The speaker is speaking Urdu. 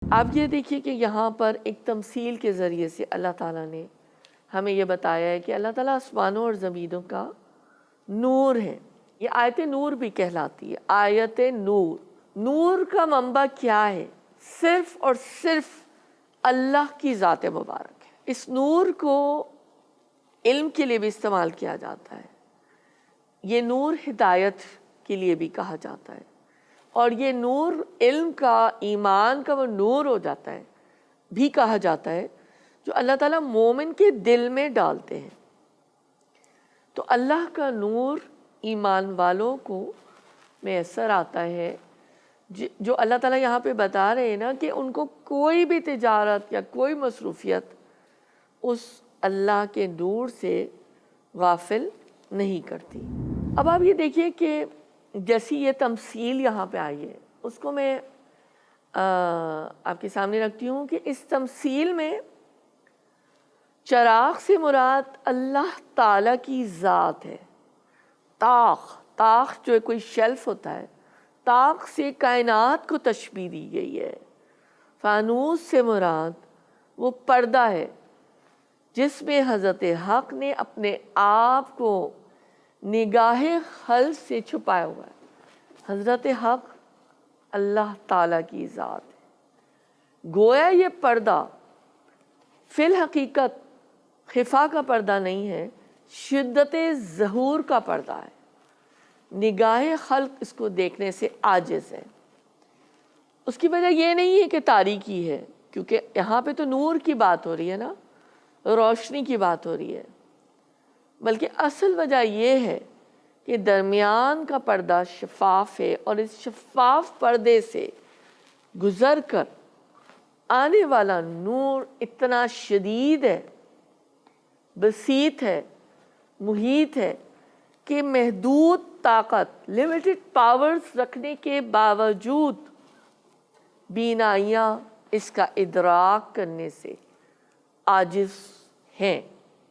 آپ یہ دیکھیے کہ یہاں پر ایک تمثیل کے ذریعے سے اللہ تعالیٰ نے ہمیں یہ بتایا ہے کہ اللہ تعالیٰ آسمانوں اور زمینوں کا نور ہے۔ یہ آیت نور بھی کہلاتی ہے، آیت نور۔ نور کا منبع کیا ہے؟ صرف اور صرف اللہ کی ذات مبارک ہے۔ اس نور کو علم کے لیے بھی استعمال کیا جاتا ہے، یہ نور ہدایت کے لیے بھی کہا جاتا ہے، اور یہ نور علم کا، ایمان کا وہ نور ہو جاتا ہے بھی کہا جاتا ہے جو اللہ تعالیٰ مومن کے دل میں ڈالتے ہیں۔ تو اللہ کا نور ایمان والوں کو میسر آتا ہے، جو اللہ تعالیٰ یہاں پہ بتا رہے ہیں نا کہ ان کو کوئی بھی تجارت یا کوئی مصروفیت اس اللہ کے نور سے غافل نہیں کرتی۔ اب آپ یہ دیکھیے کہ جیسی یہ تمثیل یہاں پہ آئی ہے اس کو میں آپ کے سامنے رکھتی ہوں کہ اس تمثیل میں چراغ سے مراد اللہ تعالیٰ کی ذات ہے۔ طاق جو کوئی شیلف ہوتا ہے، طاق سے کائنات کو تشبیہ دی گئی ہے۔ فانوس سے مراد وہ پردہ ہے جس میں حضرت حق نے اپنے آپ کو نگاہ خلق سے چھپایا ہوا ہے۔ حضرت حق اللہ تعالیٰ کی ذات ہے۔ گویا یہ پردہ فی الحقیقت خفا کا پردہ نہیں ہے، شدت ظہور کا پردہ ہے۔ نگاہ خلق اس کو دیکھنے سے عاجز ہے۔ اس کی وجہ یہ نہیں ہے کہ تاریکی ہے، کیونکہ یہاں پہ تو نور کی بات ہو رہی ہے نا، روشنی کی بات ہو رہی ہے، بلکہ اصل وجہ یہ ہے کہ درمیان کا پردہ شفاف ہے، اور اس شفاف پردے سے گزر کر آنے والا نور اتنا شدید ہے، بسیط ہے، محیط ہے کہ محدود طاقت، لیمیٹڈ پاورز رکھنے کے باوجود بینائیاں اس کا ادراک کرنے سے عاجز ہیں۔